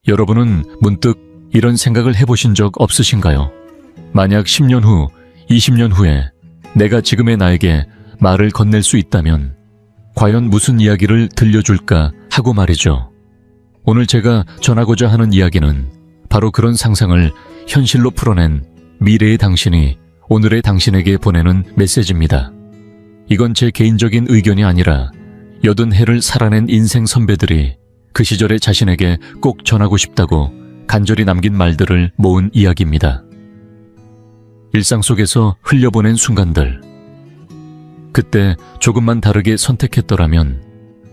여러분은 문득 이런 생각을 해보신 적 없으신가요? 만약 10년 후, 20년 후에 내가 지금의 나에게 말을 건넬 수 있다면 과연 무슨 이야기를 들려줄까 하고 말이죠. 오늘 제가 전하고자 하는 이야기는 바로 그런 상상을 현실로 풀어낸 미래의 당신이 오늘의 당신에게 보내는 메시지입니다. 이건 제 개인적인 의견이 아니라 80해를 살아낸 인생 선배들이 그 시절의 자신에게 꼭 전하고 싶다고 간절히 남긴 말들을 모은 이야기입니다. 일상 속에서 흘려보낸 순간들, 그때 조금만 다르게 선택했더라면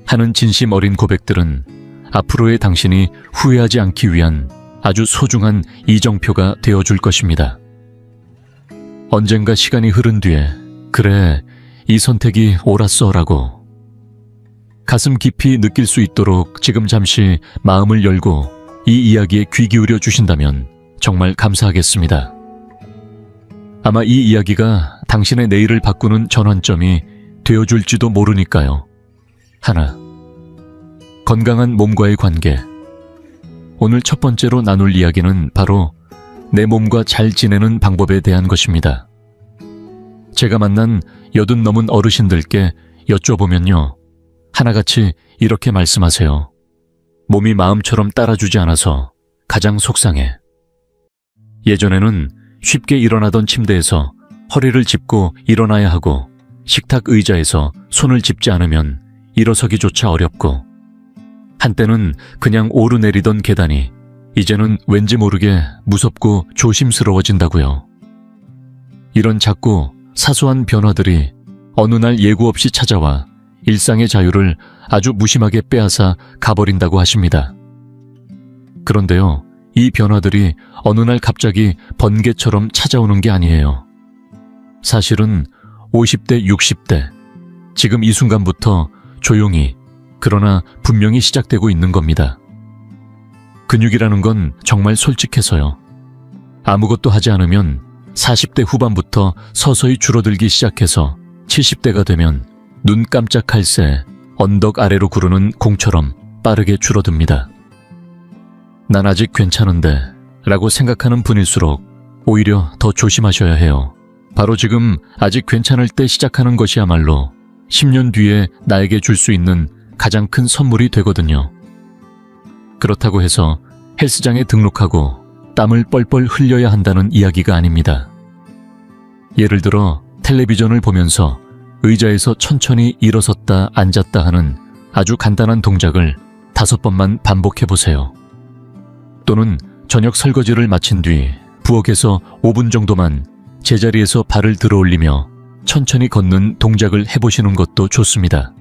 하는 진심 어린 고백들은 앞으로의 당신이 후회하지 않기 위한 아주 소중한 이정표가 되어줄 것입니다. 언젠가 시간이 흐른 뒤에 그래, 이 선택이 옳았어라고 가슴 깊이 느낄 수 있도록 지금 잠시 마음을 열고 이 이야기에 귀 기울여 주신다면 정말 감사하겠습니다. 아마 이 이야기가 당신의 내일을 바꾸는 전환점이 되어줄지도 모르니까요. 하나, 건강한 몸과의 관계. 오늘 첫 번째로 나눌 이야기는 바로 내 몸과 잘 지내는 방법에 대한 것입니다. 제가 만난 80 넘은 어르신들께 여쭤보면요, 하나같이 이렇게 말씀하세요. 몸이 마음처럼 따라주지 않아서 가장 속상해. 예전에는 쉽게 일어나던 침대에서 허리를 짚고 일어나야 하고 식탁 의자에서 손을 짚지 않으면 일어서기조차 어렵고 한때는 그냥 오르내리던 계단이 이제는 왠지 모르게 무섭고 조심스러워진다고요. 이런 작고 사소한 변화들이 어느 날 예고 없이 찾아와 일상의 자유를 아주 무심하게 빼앗아 가버린다고 하십니다. 그런데요, 이 변화들이 어느 날 갑자기 번개처럼 찾아오는 게 아니에요. 사실은 50대, 60대, 지금 이 순간부터 조용히, 그러나 분명히 시작되고 있는 겁니다. 근육이라는 건 정말 솔직해서요. 아무것도 하지 않으면 40대 후반부터 서서히 줄어들기 시작해서 70대가 되면 눈 깜짝할 새 언덕 아래로 구르는 공처럼 빠르게 줄어듭니다. 난 아직 괜찮은데 라고 생각하는 분일수록 오히려 더 조심하셔야 해요. 바로 지금 아직 괜찮을 때 시작하는 것이야말로 10년 뒤에 나에게 줄 수 있는 가장 큰 선물이 되거든요. 그렇다고 해서 헬스장에 등록하고 땀을 뻘뻘 흘려야 한다는 이야기가 아닙니다. 예를 들어 텔레비전을 보면서 의자에서 천천히 일어섰다 앉았다 하는 아주 간단한 동작을 5번만 반복해보세요. 또는 저녁 설거지를 마친 뒤 부엌에서 5분 정도만 제자리에서 발을 들어 올리며 천천히 걷는 동작을 해보시는 것도 좋습니다.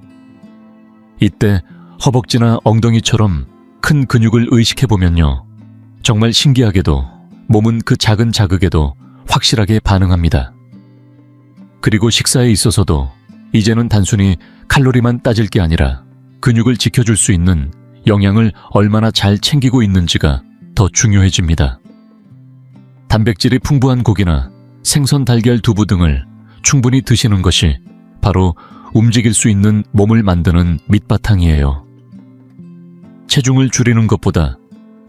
이때 허벅지나 엉덩이처럼 큰 근육을 의식해보면요, 정말 신기하게도 몸은 그 작은 자극에도 확실하게 반응합니다. 그리고 식사에 있어서도 이제는 단순히 칼로리만 따질 게 아니라 근육을 지켜줄 수 있는 영양을 얼마나 잘 챙기고 있는지가 더 중요해집니다. 단백질이 풍부한 고기나 생선, 달걀, 두부 등을 충분히 드시는 것이 바로 움직일 수 있는 몸을 만드는 밑바탕이에요. 체중을 줄이는 것보다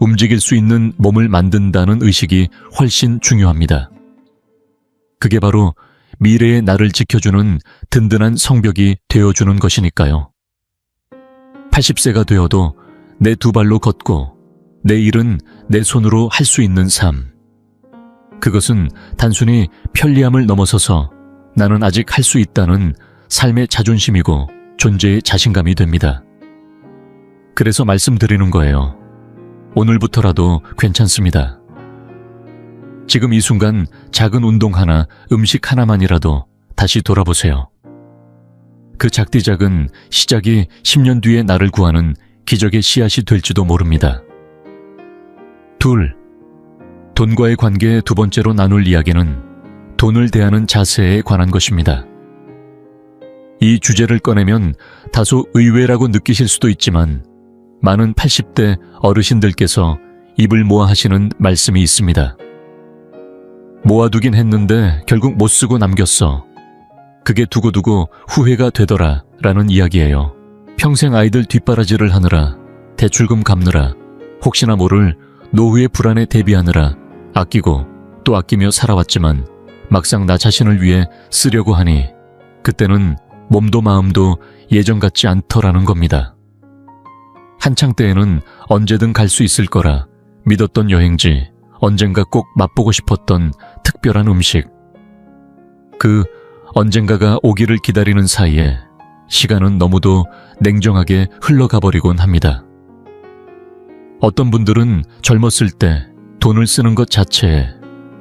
움직일 수 있는 몸을 만든다는 의식이 훨씬 중요합니다. 그게 바로 미래의 나를 지켜주는 든든한 성벽이 되어주는 것이니까요. 80세가 되어도 내 2발로 걷고 내 일은 내 손으로 할 수 있는 삶. 그것은 단순히 편리함을 넘어서서 나는 아직 할 수 있다는 삶의 자존심이고 존재의 자신감이 됩니다. 그래서 말씀드리는 거예요. 오늘부터라도 괜찮습니다. 지금 이 순간 작은 운동 하나, 음식 하나만이라도 다시 돌아보세요. 그 작디작은 시작이 10년 뒤에 나를 구하는 기적의 씨앗이 될지도 모릅니다. 2. 돈과의 관계의 2번째로 나눌 이야기는 돈을 대하는 자세에 관한 것입니다. 이 주제를 꺼내면 다소 의외라고 느끼실 수도 있지만 많은 80대 어르신들께서 입을 모아 하시는 말씀이 있습니다. 모아두긴 했는데 결국 못 쓰고 남겼어. 그게 두고두고 후회가 되더라 라는 이야기예요. 평생 아이들 뒷바라지를 하느라, 대출금 갚느라, 혹시나 모를 노후의 불안에 대비하느라 아끼고 또 아끼며 살아왔지만 막상 나 자신을 위해 쓰려고 하니 그때는 몸도 마음도 예전 같지 않더라는 겁니다. 한창 때에는 언제든 갈 수 있을 거라 믿었던 여행지, 언젠가 꼭 맛보고 싶었던 특별한 음식. 그 언젠가가 오기를 기다리는 사이에 시간은 너무도 냉정하게 흘러가 버리곤 합니다. 어떤 분들은 젊었을 때 돈을 쓰는 것 자체에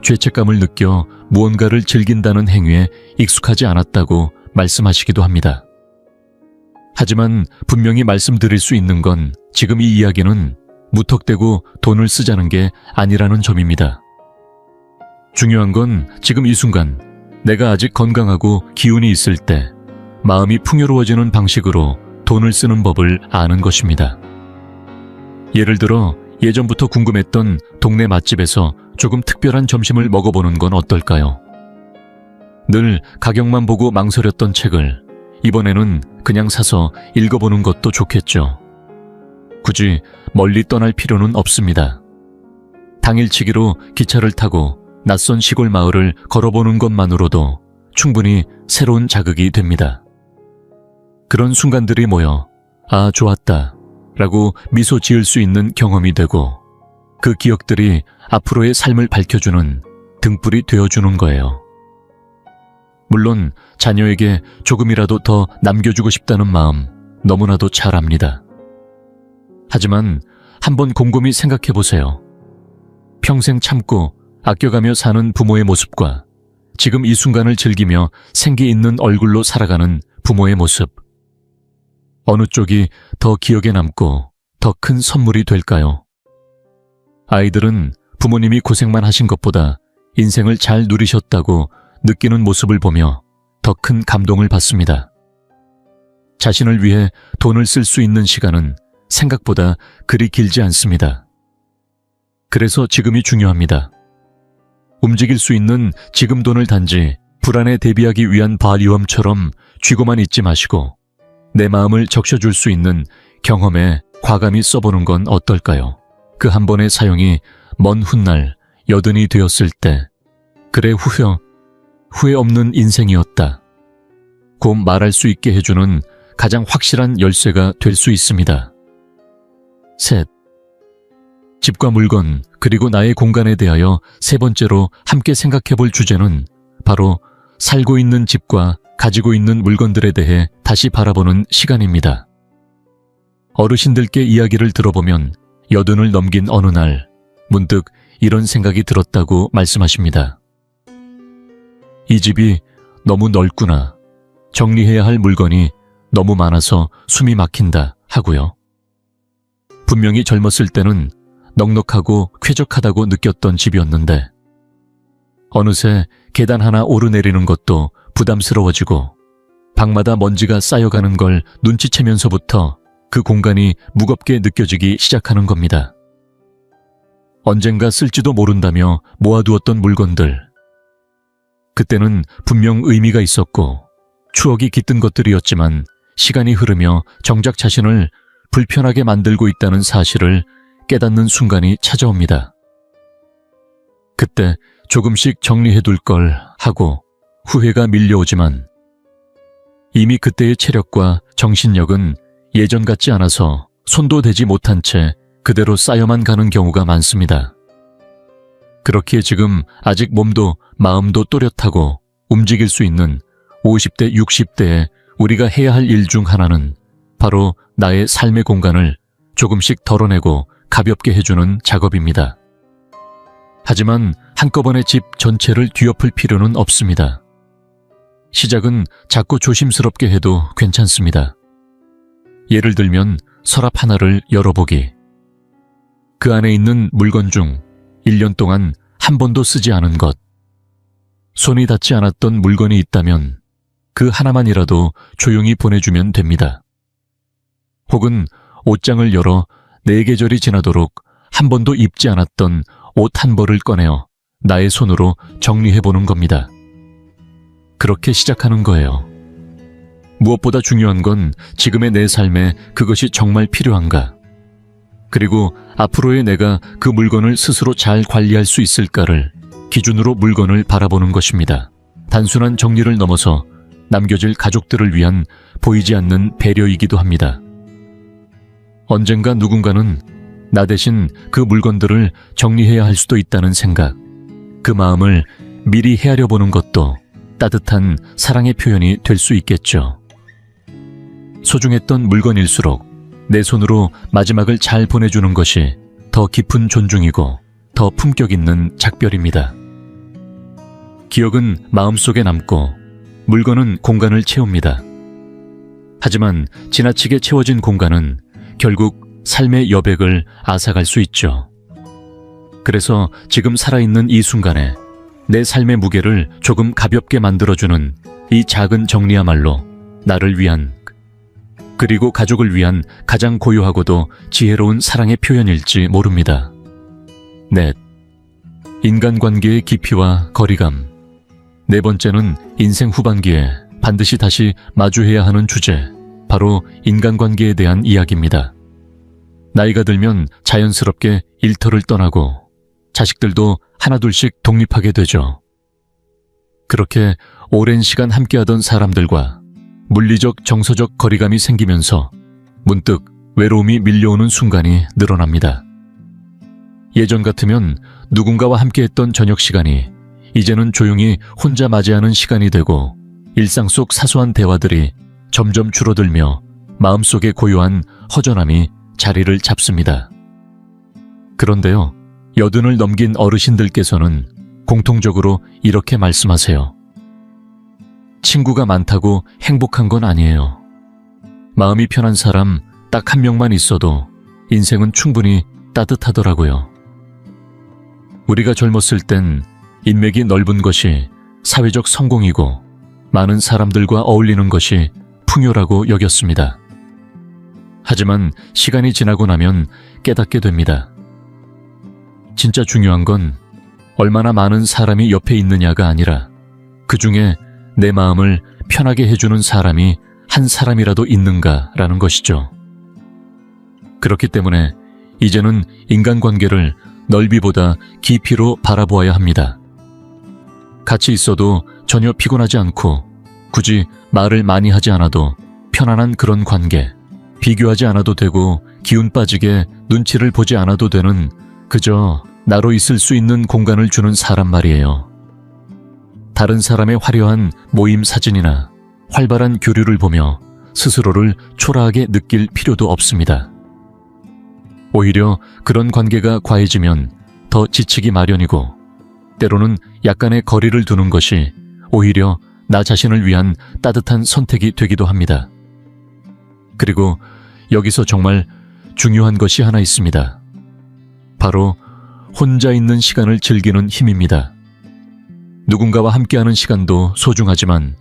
죄책감을 느껴 무언가를 즐긴다는 행위에 익숙하지 않았다고 말씀하시기도 합니다. 하지만 분명히 말씀드릴 수 있는 건 지금 이 이야기는 무턱대고 돈을 쓰자는 게 아니라는 점입니다. 중요한 건 지금 이 순간 내가 아직 건강하고 기운이 있을 때 마음이 풍요로워지는 방식으로 돈을 쓰는 법을 아는 것입니다. 예를 들어 예전부터 궁금했던 동네 맛집에서 조금 특별한 점심을 먹어보는 건 어떨까요? 늘 가격만 보고 망설였던 책을 이번에는 그냥 사서 읽어보는 것도 좋겠죠. 굳이 멀리 떠날 필요는 없습니다. 당일치기로 기차를 타고 낯선 시골 마을을 걸어보는 것만으로도 충분히 새로운 자극이 됩니다. 그런 순간들이 모여 아, 좋았다 라고 미소 지을 수 있는 경험이 되고 그 기억들이 앞으로의 삶을 밝혀주는 등불이 되어주는 거예요. 물론 자녀에게 조금이라도 더 남겨주고 싶다는 마음 너무나도 잘 압니다. 하지만 한번 곰곰이 생각해 보세요. 평생 참고 아껴가며 사는 부모의 모습과 지금 이 순간을 즐기며 생기 있는 얼굴로 살아가는 부모의 모습. 어느 쪽이 더 기억에 남고 더 큰 선물이 될까요? 아이들은 부모님이 고생만 하신 것보다 인생을 잘 누리셨다고 느끼는 모습을 보며 더 큰 감동을 받습니다. 자신을 위해 돈을 쓸 수 있는 시간은 생각보다 그리 길지 않습니다. 그래서 지금이 중요합니다. 움직일 수 있는 지금 돈을 단지 불안에 대비하기 위한 바리움처럼 쥐고만 있지 마시고 내 마음을 적셔줄 수 있는 경험에 과감히 써보는 건 어떨까요? 그 한 번의 사용이 먼 훗날 여든이 되었을 때 그래 후회 없는 인생이었다 고 말할 수 있게 해주는 가장 확실한 열쇠가 될 수 있습니다. 셋, 집과 물건 그리고 나의 공간에 대하여 세 번째로 함께 생각해 볼 주제는 바로 살고 있는 집과 가지고 있는 물건들에 대해 다시 바라보는 시간입니다. 어르신들께 이야기를 들어보면 여든을 넘긴 어느 날 문득 이런 생각이 들었다고 말씀하십니다. 이 집이 너무 넓구나. 정리해야 할 물건이 너무 많아서 숨이 막힌다 하고요. 분명히 젊었을 때는 넉넉하고 쾌적하다고 느꼈던 집이었는데 어느새 계단 하나 오르내리는 것도 부담스러워지고 방마다 먼지가 쌓여가는 걸 눈치채면서부터 그 공간이 무겁게 느껴지기 시작하는 겁니다. 언젠가 쓸지도 모른다며 모아두었던 물건들. 그때는 분명 의미가 있었고 추억이 깃든 것들이었지만 시간이 흐르며 정작 자신을 불편하게 만들고 있다는 사실을 깨닫는 순간이 찾아옵니다. 그때 조금씩 정리해둘 걸 하고 후회가 밀려오지만 이미 그때의 체력과 정신력은 예전 같지 않아서 손도 대지 못한 채 그대로 쌓여만 가는 경우가 많습니다. 그렇기에 지금 아직 몸도 마음도 또렷하고 움직일 수 있는 50대, 60대에 우리가 해야 할 일 중 하나는 바로 나의 삶의 공간을 조금씩 덜어내고 가볍게 해주는 작업입니다. 하지만 한꺼번에 집 전체를 뒤엎을 필요는 없습니다. 시작은 작고 조심스럽게 해도 괜찮습니다. 예를 들면 서랍 하나를 열어보기. 그 안에 있는 물건 중 1년 동안 한 번도 쓰지 않은 것, 손이 닿지 않았던 물건이 있다면 그 하나만이라도 조용히 보내주면 됩니다. 혹은 옷장을 열어 4계절이 지나도록 한 번도 입지 않았던 옷 한 벌을 꺼내어 나의 손으로 정리해보는 겁니다. 그렇게 시작하는 거예요. 무엇보다 중요한 건 지금의 내 삶에 그것이 정말 필요한가? 그리고 앞으로의 내가 그 물건을 스스로 잘 관리할 수 있을까를 기준으로 물건을 바라보는 것입니다. 단순한 정리를 넘어서 남겨질 가족들을 위한 보이지 않는 배려이기도 합니다. 언젠가 누군가는 나 대신 그 물건들을 정리해야 할 수도 있다는 생각, 그 마음을 미리 헤아려 보는 것도 따뜻한 사랑의 표현이 될 수 있겠죠. 소중했던 물건일수록 내 손으로 마지막을 잘 보내주는 것이 더 깊은 존중이고 더 품격 있는 작별입니다. 기억은 마음속에 남고 물건은 공간을 채웁니다. 하지만 지나치게 채워진 공간은 결국 삶의 여백을 앗아갈 수 있죠. 그래서 지금 살아있는 이 순간에 내 삶의 무게를 조금 가볍게 만들어주는 이 작은 정리야말로 나를 위한, 그리고 가족을 위한 가장 고요하고도 지혜로운 사랑의 표현일지 모릅니다. 넷, 인간관계의 깊이와 거리감. 네 번째는 인생 후반기에 반드시 다시 마주해야 하는 주제, 바로 인간관계에 대한 이야기입니다. 나이가 들면 자연스럽게 일터를 떠나고 자식들도 하나둘씩 독립하게 되죠. 그렇게 오랜 시간 함께하던 사람들과 물리적, 정서적 거리감이 생기면서 문득 외로움이 밀려오는 순간이 늘어납니다. 예전 같으면 누군가와 함께했던 저녁 시간이 이제는 조용히 혼자 맞이하는 시간이 되고 일상 속 사소한 대화들이 점점 줄어들며 마음속에 고요한 허전함이 자리를 잡습니다. 그런데요, 여든을 넘긴 어르신들께서는 공통적으로 이렇게 말씀하세요. 친구가 많다고 행복한 건 아니에요. 마음이 편한 사람 딱 한 명만 있어도 인생은 충분히 따뜻하더라고요. 우리가 젊었을 땐 인맥이 넓은 것이 사회적 성공이고 많은 사람들과 어울리는 것이 풍요라고 여겼습니다. 하지만 시간이 지나고 나면 깨닫게 됩니다. 진짜 중요한 건 얼마나 많은 사람이 옆에 있느냐가 아니라 그 중에 내 마음을 편하게 해주는 사람이 한 사람이라도 있는가라는 것이죠. 그렇기 때문에 이제는 인간관계를 넓이보다 깊이로 바라보아야 합니다. 같이 있어도 전혀 피곤하지 않고 굳이 말을 많이 하지 않아도 편안한 그런 관계, 비교하지 않아도 되고 기운 빠지게 눈치를 보지 않아도 되는 그저 나로 있을 수 있는 공간을 주는 사람 말이에요. 다른 사람의 화려한 모임 사진이나 활발한 교류를 보며 스스로를 초라하게 느낄 필요도 없습니다. 오히려 그런 관계가 과해지면 더 지치기 마련이고 때로는 약간의 거리를 두는 것이 오히려 나 자신을 위한 따뜻한 선택이 되기도 합니다. 그리고 여기서 정말 중요한 것이 하나 있습니다. 바로 혼자 있는 시간을 즐기는 힘입니다. 누군가와 함께하는 시간도 소중하지만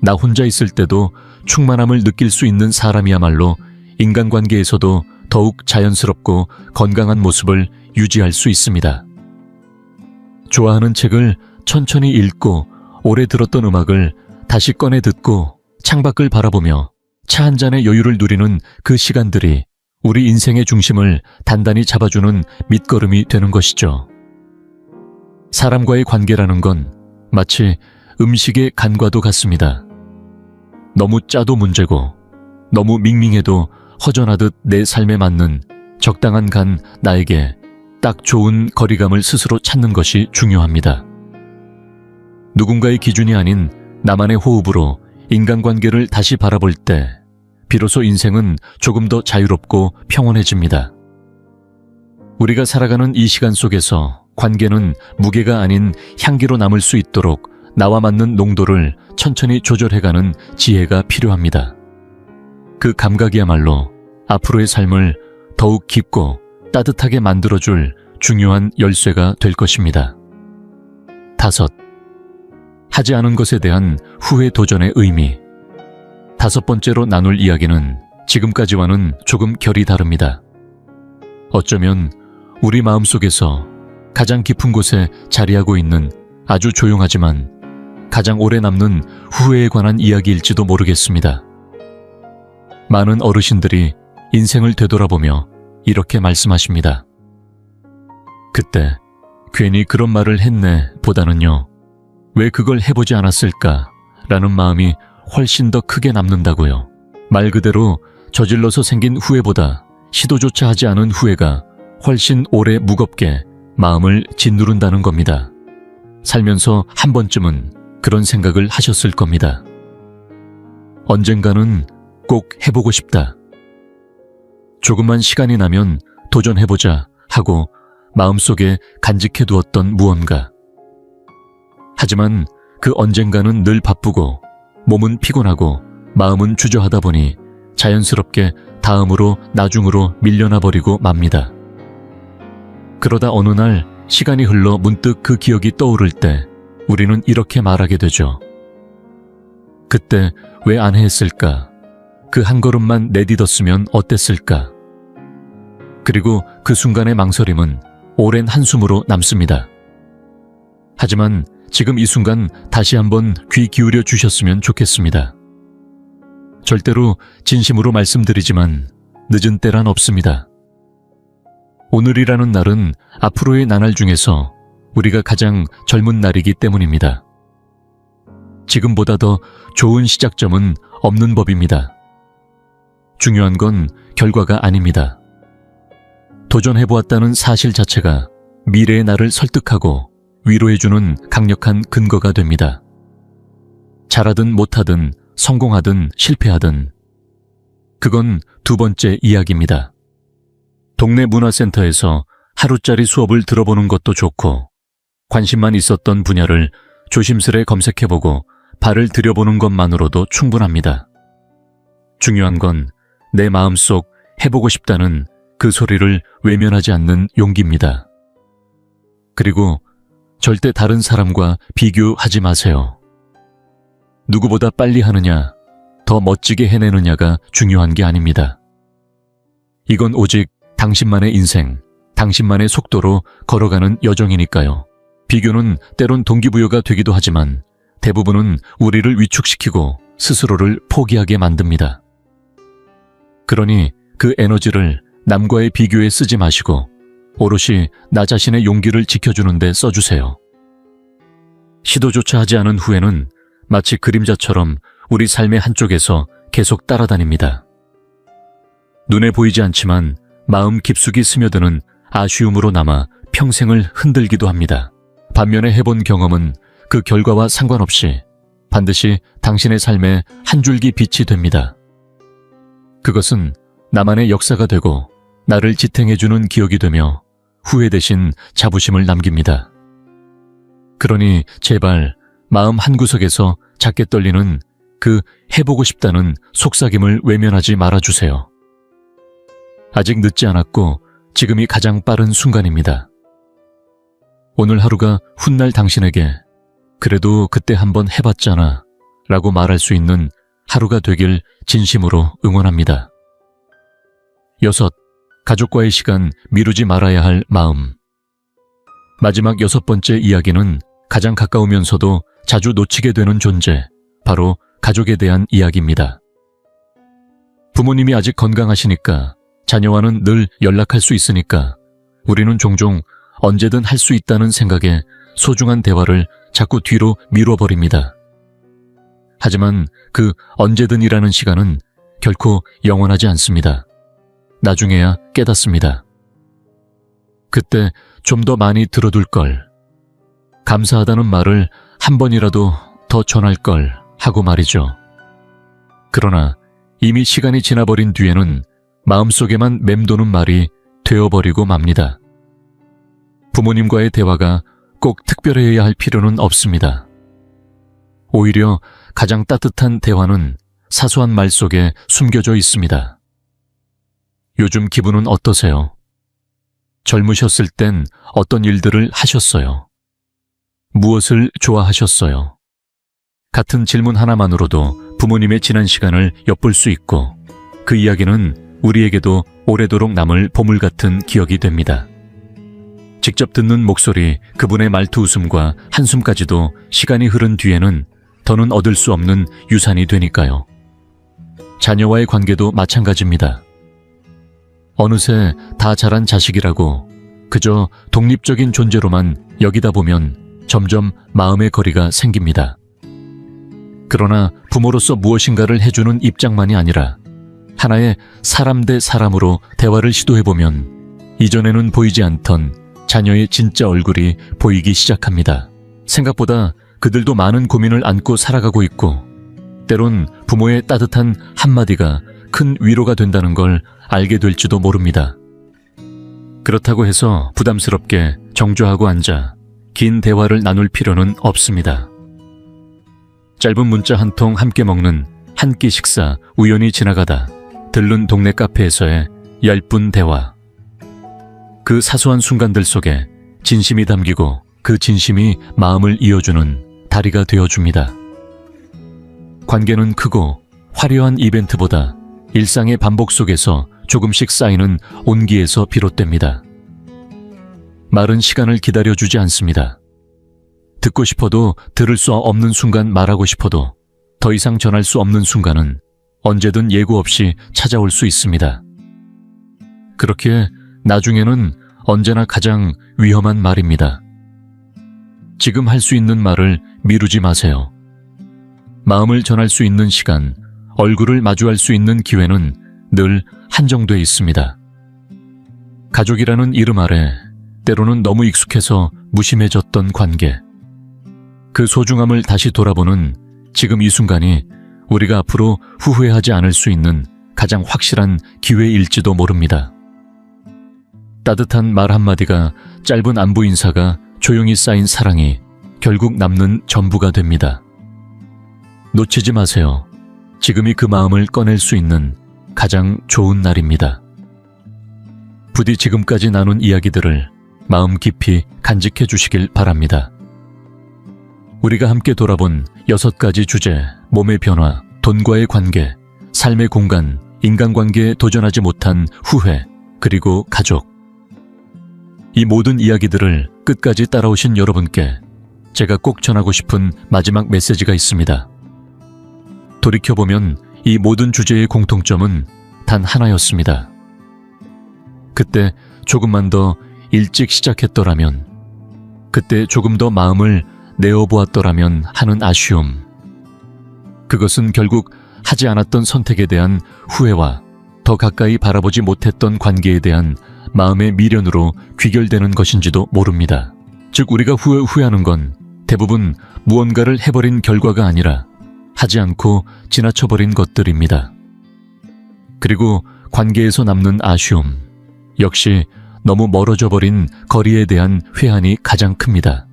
나 혼자 있을 때도 충만함을 느낄 수 있는 사람이야말로 인간관계에서도 더욱 자연스럽고 건강한 모습을 유지할 수 있습니다. 좋아하는 책을 천천히 읽고 오래 들었던 음악을 다시 꺼내 듣고 창밖을 바라보며 차 한 잔의 여유를 누리는 그 시간들이 우리 인생의 중심을 단단히 잡아주는 밑거름이 되는 것이죠. 사람과의 관계라는 건 마치 음식의 간과도 같습니다. 너무 짜도 문제고 너무 밍밍해도 허전하듯 내 삶에 맞는 적당한 간 나에게 딱 좋은 거리감을 스스로 찾는 것이 중요합니다. 누군가의 기준이 아닌 나만의 호흡으로 인간관계를 다시 바라볼 때 비로소 인생은 조금 더 자유롭고 평온해집니다. 우리가 살아가는 이 시간 속에서 관계는 무게가 아닌 향기로 남을 수 있도록 나와 맞는 농도를 천천히 조절해가는 지혜가 필요합니다. 그 감각이야말로 앞으로의 삶을 더욱 깊고 따뜻하게 만들어줄 중요한 열쇠가 될 것입니다. 5. 하지 않은 것에 대한 후회 도전의 의미. 5번째로 나눌 이야기는 지금까지와는 조금 결이 다릅니다. 어쩌면 우리 마음속에서 가장 깊은 곳에 자리하고 있는 아주 조용하지만 가장 오래 남는 후회에 관한 이야기일지도 모르겠습니다. 많은 어르신들이 인생을 되돌아보며 이렇게 말씀하십니다. 그때 괜히 그런 말을 했네 보다는요, 왜 그걸 해보지 않았을까 라는 마음이 훨씬 더 크게 남는다고요. 말 그대로 저질러서 생긴 후회보다 시도조차 하지 않은 후회가 훨씬 오래 무겁게 마음을 짓누른다는 겁니다. 살면서 한 번쯤은 그런 생각을 하셨을 겁니다. 언젠가는 꼭 해보고 싶다. 조금만 시간이 나면 도전해보자 하고 마음속에 간직해두었던 무언가. 하지만 그 언젠가는 늘 바쁘고 몸은 피곤하고 마음은 주저하다 보니 자연스럽게 다음으로 나중으로 밀려나 버리고 맙니다. 그러다 어느 날 시간이 흘러 문득 그 기억이 떠오를 때 우리는 이렇게 말하게 되죠. 그때 왜 안 했을까? 그 한 걸음만 내딛었으면 어땠을까? 그리고 그 순간의 망설임은 오랜 한숨으로 남습니다. 하지만 지금 이 순간 다시 한번 귀 기울여 주셨으면 좋겠습니다. 절대로 진심으로 말씀드리지만 늦은 때란 없습니다. 오늘이라는 날은 앞으로의 나날 중에서 우리가 가장 젊은 날이기 때문입니다. 지금보다 더 좋은 시작점은 없는 법입니다. 중요한 건 결과가 아닙니다. 도전해보았다는 사실 자체가 미래의 나를 설득하고 위로해주는 강력한 근거가 됩니다. 잘하든 못하든 성공하든 실패하든 그건 두 번째 이야기입니다. 동네 문화센터에서 하루짜리 수업을 들어보는 것도 좋고 관심만 있었던 분야를 조심스레 검색해보고 발을 들여보는 것만으로도 충분합니다. 중요한 건 내 마음속 해보고 싶다는 그 소리를 외면하지 않는 용기입니다. 그리고 절대 다른 사람과 비교하지 마세요. 누구보다 빨리 하느냐, 더 멋지게 해내느냐가 중요한 게 아닙니다. 이건 오직 당신만의 인생, 당신만의 속도로 걸어가는 여정이니까요. 비교는 때론 동기부여가 되기도 하지만 대부분은 우리를 위축시키고 스스로를 포기하게 만듭니다. 그러니 그 에너지를 남과의 비교에 쓰지 마시고 오롯이 나 자신의 용기를 지켜주는 데 써주세요. 시도조차 하지 않은 후회는 마치 그림자처럼 우리 삶의 한쪽에서 계속 따라다닙니다. 눈에 보이지 않지만 마음 깊숙이 스며드는 아쉬움으로 남아 평생을 흔들기도 합니다. 반면에 해본 경험은 그 결과와 상관없이 반드시 당신의 삶에 한 줄기 빛이 됩니다. 그것은 나만의 역사가 되고 나를 지탱해주는 기억이 되며 후회 대신 자부심을 남깁니다. 그러니 제발 마음 한구석에서 작게 떨리는 그 해보고 싶다는 속삭임을 외면하지 말아주세요. 아직 늦지 않았고 지금이 가장 빠른 순간입니다. 오늘 하루가 훗날 당신에게 그래도 그때 한번 해봤잖아 라고 말할 수 있는 하루가 되길 진심으로 응원합니다. 6. 가족과의 시간 미루지 말아야 할 마음. 마지막 6번째 이야기는 가장 가까우면서도 자주 놓치게 되는 존재, 바로 가족에 대한 이야기입니다. 부모님이 아직 건강하시니까, 자녀와는 늘 연락할 수 있으니까 우리는 종종 언제든 할 수 있다는 생각에 소중한 대화를 자꾸 뒤로 미뤄버립니다. 하지만 그 언제든이라는 시간은 결코 영원하지 않습니다. 나중에야 깨닫습니다. 그때 좀 더 많이 들어둘 걸, 감사하다는 말을 한 번이라도 더 전할 걸 하고 말이죠. 그러나 이미 시간이 지나버린 뒤에는 마음속에만 맴도는 말이 되어버리고 맙니다. 부모님과의 대화가 꼭 특별해야 할 필요는 없습니다. 오히려 가장 따뜻한 대화는 사소한 말 속에 숨겨져 있습니다. 요즘 기분은 어떠세요? 젊으셨을 땐 어떤 일들을 하셨어요? 무엇을 좋아하셨어요? 같은 질문 하나만으로도 부모님의 지난 시간을 엿볼 수 있고 그 이야기는 우리에게도 오래도록 남을 보물 같은 기억이 됩니다. 직접 듣는 목소리, 그분의 말투 웃음과 한숨까지도 시간이 흐른 뒤에는 더는 얻을 수 없는 유산이 되니까요. 자녀와의 관계도 마찬가지입니다. 어느새 다 자란 자식이라고 그저 독립적인 존재로만 여기다 보면 점점 마음의 거리가 생깁니다. 그러나 부모로서 무엇인가를 해주는 입장만이 아니라 하나의 사람 대 사람으로 대화를 시도해보면 이전에는 보이지 않던 자녀의 진짜 얼굴이 보이기 시작합니다. 생각보다 그들도 많은 고민을 안고 살아가고 있고 때론 부모의 따뜻한 한마디가 큰 위로가 된다는 걸 알게 될지도 모릅니다. 그렇다고 해서 부담스럽게 정조하고 앉아 긴 대화를 나눌 필요는 없습니다. 짧은 문자 한 통 함께 먹는 한 끼 식사 우연히 지나가다 들른 동네 카페에서의 얇은 대화. 그 사소한 순간들 속에 진심이 담기고 그 진심이 마음을 이어주는 다리가 되어줍니다. 관계는 크고 화려한 이벤트보다 일상의 반복 속에서 조금씩 쌓이는 온기에서 비롯됩니다. 말은 시간을 기다려주지 않습니다. 듣고 싶어도 들을 수 없는 순간 말하고 싶어도 더 이상 전할 수 없는 순간은 언제든 예고 없이 찾아올 수 있습니다. 그렇기에 나중에는 언제나 가장 위험한 말입니다. 지금 할 수 있는 말을 미루지 마세요. 마음을 전할 수 있는 시간, 얼굴을 마주할 수 있는 기회는 늘 한정돼 있습니다. 가족이라는 이름 아래 때로는 너무 익숙해서 무심해졌던 관계. 그 소중함을 다시 돌아보는 지금 이 순간이 우리가 앞으로 후회하지 않을 수 있는 가장 확실한 기회일지도 모릅니다. 따뜻한 말 한마디가, 짧은 안부 인사가, 조용히 쌓인 사랑이 결국 남는 전부가 됩니다. 놓치지 마세요. 지금이 그 마음을 꺼낼 수 있는 가장 좋은 날입니다. 부디 지금까지 나눈 이야기들을 마음 깊이 간직해 주시길 바랍니다. 우리가 함께 돌아본 6가지 주제, 몸의 변화, 돈과의 관계, 삶의 공간, 인간관계에 도전하지 못한 후회, 그리고 가족. 이 모든 이야기들을 끝까지 따라오신 여러분께 제가 꼭 전하고 싶은 마지막 메시지가 있습니다. 돌이켜보면 이 모든 주제의 공통점은 단 하나였습니다. 그때 조금만 더 일찍 시작했더라면, 그때 조금 더 마음을 내어보았더라면 하는 아쉬움. 그것은 결국 하지 않았던 선택에 대한 후회와 더 가까이 바라보지 못했던 관계에 대한 마음의 미련으로 귀결되는 것인지도 모릅니다. 즉 우리가 후회하는 건 대부분 무언가를 해버린 결과가 아니라 하지 않고 지나쳐버린 것들입니다. 그리고 관계에서 남는 아쉬움, 역시 너무 멀어져 버린 거리에 대한 회한이 가장 큽니다.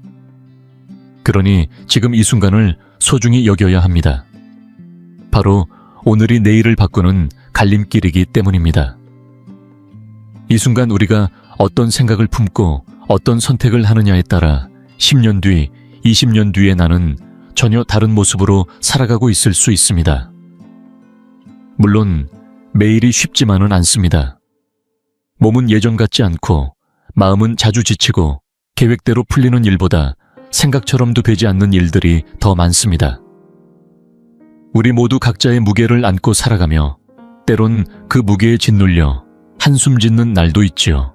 그러니 지금 이 순간을 소중히 여겨야 합니다. 바로 오늘이 내일을 바꾸는 갈림길이기 때문입니다. 이 순간 우리가 어떤 생각을 품고 어떤 선택을 하느냐에 따라 10년 뒤, 20년 뒤에 나는 전혀 다른 모습으로 살아가고 있을 수 있습니다. 물론 매일이 쉽지만은 않습니다. 몸은 예전 같지 않고 마음은 자주 지치고 계획대로 풀리는 일보다 생각처럼도 되지 않는 일들이 더 많습니다. 우리 모두 각자의 무게를 안고 살아가며 때론 그 무게에 짓눌려 한숨 짓는 날도 있지요.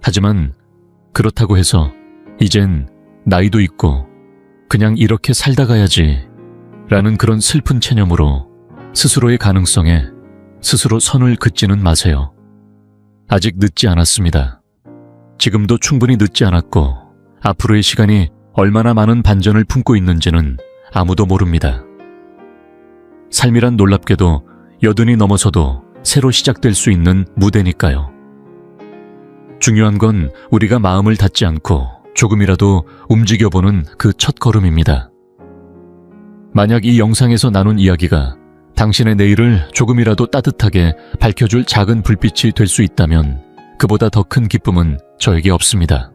하지만 그렇다고 해서 이젠 나이도 있고 그냥 이렇게 살다 가야지 라는 그런 슬픈 체념으로 스스로의 가능성에 스스로 선을 긋지는 마세요. 아직 늦지 않았습니다. 지금도 충분히 늦지 않았고 앞으로의 시간이 얼마나 많은 반전을 품고 있는지는 아무도 모릅니다. 삶이란 놀랍게도 여든이 넘어서도 새로 시작될 수 있는 무대니까요. 중요한 건 우리가 마음을 닫지 않고 조금이라도 움직여보는 그 첫 걸음입니다. 만약 이 영상에서 나눈 이야기가 당신의 내일을 조금이라도 따뜻하게 밝혀줄 작은 불빛이 될 수 있다면 그보다 더 큰 기쁨은 저에게 없습니다.